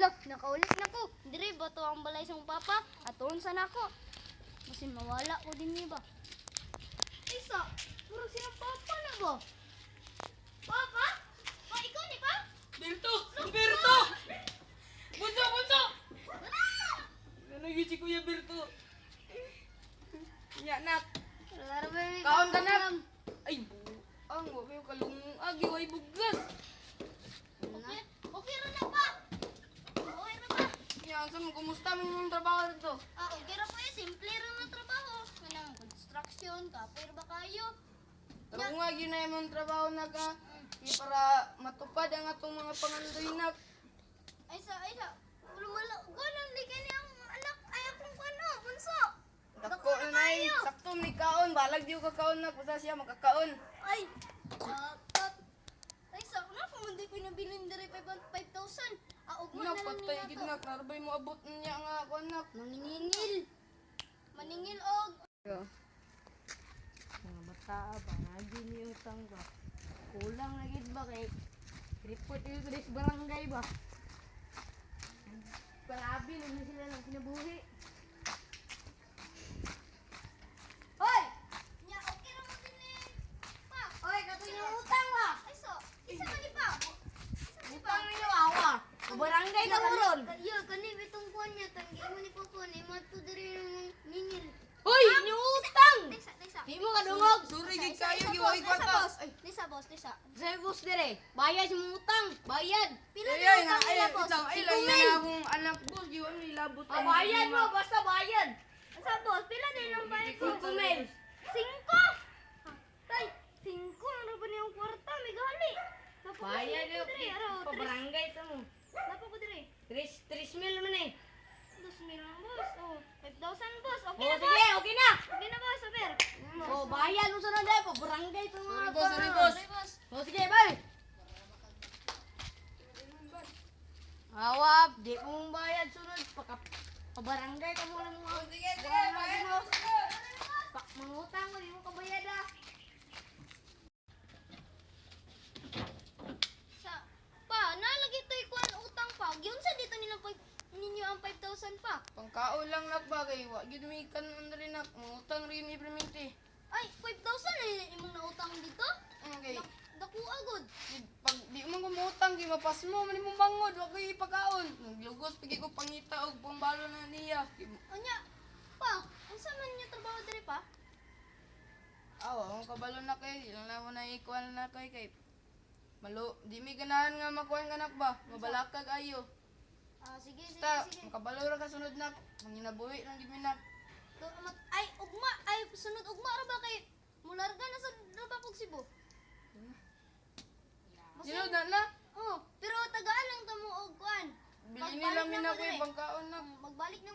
Dak, nakaulit na ko. Dire ba to ang balay sa mong papa? Atoon sa nako. Masin mawala ko din niya ba? Isa, puro silang papa na ba? Papa? Oh, ikaw ni pa? Berto! Berto! Bunso! Bunso! Ano yun si Kuya Berto? Ya, nak. Laro ba yung Kaon ka, nak. Ay, buang. Huwag yung kalung agi. Huwag bugas. Okay, okay ra na pa. Okay ra pa. Ya, saan mo? Kumusta mo yung trabaho dito? Okay ra pa eh. Simple ra na trabaho. Kanang construction, kapoy ra ba kayo? Pero nga, yun na yung trabaho na ka. Para matupad ang atong mga pangandoy na. Ay sa. Lumala. Ganon, di ka niya ang anak. Ay akong ano, bunso. Dako na na eh. Sakto may kaon. Balag di ko kakaon na. Basta siya makakaon. Ay! Dapat! Ay, sa una pa man di ko nabilin dari 5,000. Ugma na lang Napatay nila gid to. nak. Narbay mo abot niya nga ako anak. Maningil! Maningil og! Mga bata ba, naging yung utang ba? Kulang na gid ba kay report yung tulis barangay ba? Parabi naman sila ng kinabuhi. Hoy! Nya, okay ra mo din eh. Pa! Oy, kato yung utang ba? Ay, so! Isa man ni pa! Utang ninyo awa. Barangay ka mo ron. Yo, kani bitong kuan niya. Tanggi mo ni Papa ni Mato dari ng ningil. Hoy, yung utang! Desa. Di mo kadungog. Suri gid kayo. Desa, Giway boss. kwarta. Desa, boss. Desa. Sa bus dire. Bayad yung utang. Bayad. Pila Ay, na ay, utang ay, nila, boss? lang, ay, lang na akong anak ko. Giway mo ilabot. Bayad mo, basta bayad. Sa boss, pila din ang bayad ko? 5 mil. 5? Tay, 5 ano ba niyang kwarta? May gali. Bayad yung Araw, pabarangay ka mo. Napa ko dire. 3 mil man eh. 2,000 lang, boss. Oh, 5,000, boss. Okay Oh, na, boss. sige, okay na. Okay na, boss. Saber. Oh, bayad mo sunod dahil pabarangay ka mga Sorry, boss, sorry, boss. Sorry, boss. Oh, sige, bye. Awap, di mo mong bayad sunod. Pabarangay ka muna mga. Sige, Bayad mo. Mangutang mo, di mo kabayad ah. Pa, nalagi to ikuan utang pa. Gyud sa dito ninyo ang 5,000 pa. Pangkaon lang nak ba kay wa gid mi kan rin nak. Mangutang rin mi perminti. Ay, 5,000 na imong nautang dito? Okay. Daku agod. Pag di mo gumutang gi mapas mo man imong bangod wa koy ipakaon. Naglugos pigi ko pangita og pambalo na niya. Anya, pa, unsa man niyo trabaho diri pa? Awa, ang kabalo na kay ilang na mo na ikuan na kay malo di mi ganahan nga makuan kanak ba. Mabalakag ayo. Sige. Basta makabalo ra ka sunod nak. Manginabuhi lang gid mi nak. Ay, ugma. Ay, sunod ugma ra ba kay mularga na sa Rabakog Cebu? Sino na? Oh, pero tagaan lang to mo og kuan. Bili nila mi na koy dire. pangkaon na. Magbalik na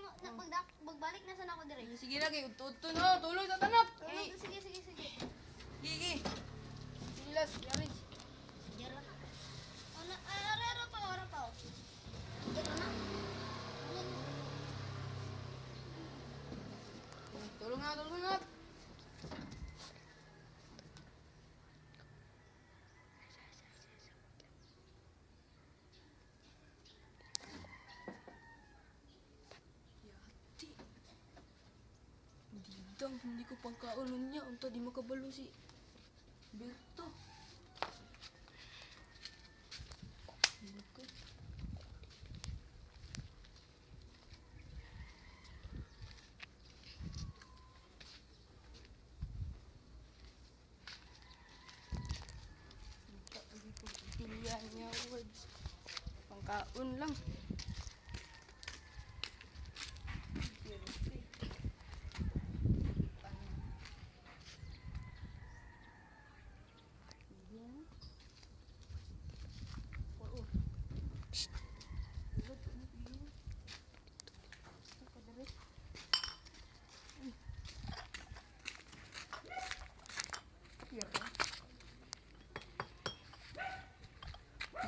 magbalik na sa nako dire. Sige na kay utod no, tulog sa tanak. Sige. Gigi. Silas, yaris. Jara. Ana ara pa. Jara na. Tulong na. Didang, hindi ko pangkaon niya. Unta di makabalo si Berto. Pilihan niya words. Pangkaon lang.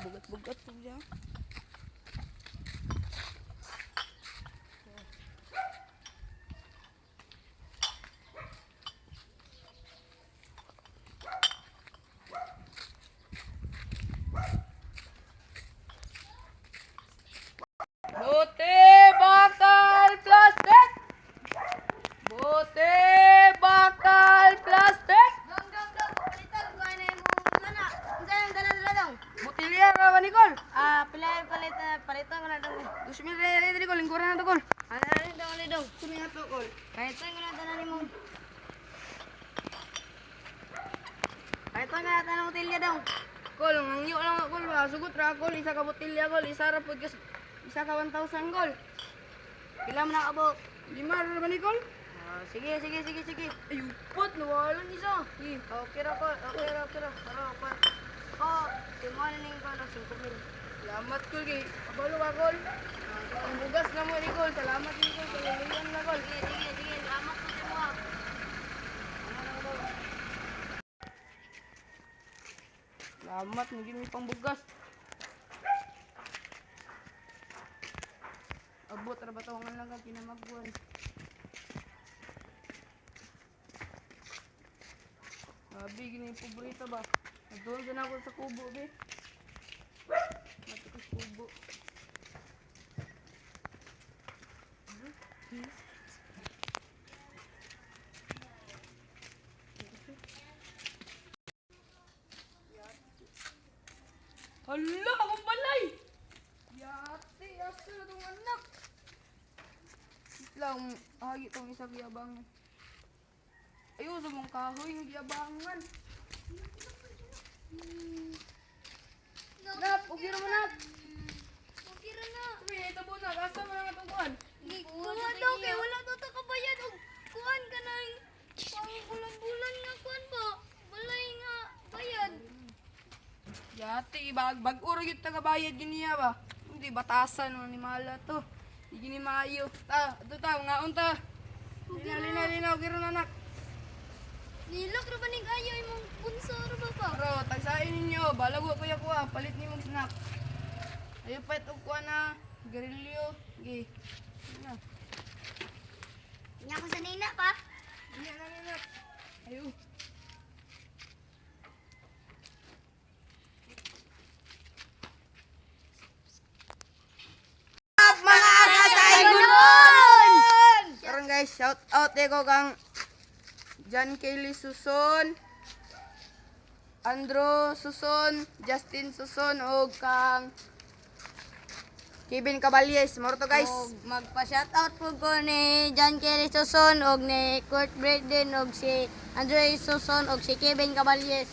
Bugat-bugat po siya. Palitan ko na daw. 2,000 dali kol, lingkuran na to kol. Ano rin daw ulit daw. Kunin na to kol. Palitan ko na tanan mo. Palitan ko na tanan mo tilya daw. Kol, ngangyo lang ako kol ba. Sugot ra kol, isa ka botilya kol, isa ra pud kas isa ka 1,000 kol. Pila mo na kabok. 5 ra ba ni kol? Sige. Ay, upot, nawalan isa. Okay ra ko. Pero pa. Oh, si mo na ning ko na 5,000. Salamat kol kay kabalo ka kol. Ang bugas na mo ni kol. Salamat ni kol, kaluluyan na kol. Sige. Salamat po sa mo. Salamat, naging may pangbugas. Abot, ra ba tawangan lang ka kinamagbuan. Sabi, gini yung paborito ba? Nagdoon din ako sa kubo, be. Matikas kubo. Hala, akong balay! Yate, asa na itong anak. Lang, hagi itong isa giyabangan. Ayaw, sa mong kahoy ng giyabangan. Nap, okay naman nap. Okay ra na. Uy, ito po na, asa mo lang itong kuhan. Kuha daw kay wala daw ta kabayad og kuan ka na pang bulan-bulan nga kuan ba? Walay nga bayad. Yate, bag-uro yung tagabayad giniya ba? Hindi, batasan mo ni Mala to. Hindi gini maayo. Ito nga unta. Lina, okay rin anak. Nilak ra ba ning ayaw imong bunso ra ba pa? Bro, tagsain ninyo. Balago kuya kuha. Palit niyo mong snack. Ayaw pa ito kuha na. Garilyo. Okay. Yan. Nya ko sa nina pa. Yan na anak. Ayaw. Mga kasay gulon! Karon guys, shout out ko kang John Kelly Suson, Andrew Suson, Justin Suson, o kang Kevin Caballes. Moro to guys. Og magpa-shoutout po ko ni John Kelly Suson og ni Kurt Braden og si Andre Suson og si Kevin Caballes.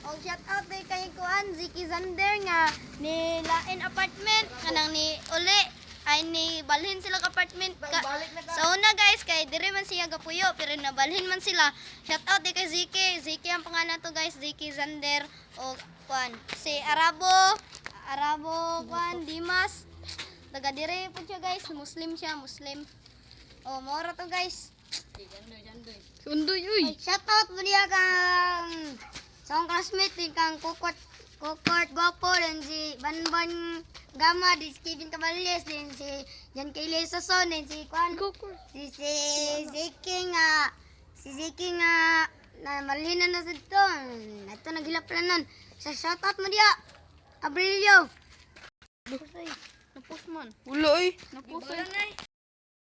Og shout out kay kuan Ziki Zander nga ni Lain Apartment kanang ni Uli ay ni balhin sila ka apartment Balik na ka. sa una guys kay dire man siya gapuyo pero nabalhin man sila. Shout out kay Ziki ang pangalan to guys, Ziki Zander og kuan si Arabo kuan Dimas taga dire po siya guys, Muslim. Oh, mora to guys. Sundoy uy. Shout out mo niya kang sa akong classmate din kang Kukot Gwapo din si Banban Gama din si Kevin Caballes din si John Kelly Suson din si Kwan si Ziki nga na malina na sa ito. Ito naghilaplanan. Sa shout out mo diya Abrilio. Napos man. Ulo uy. Napos na.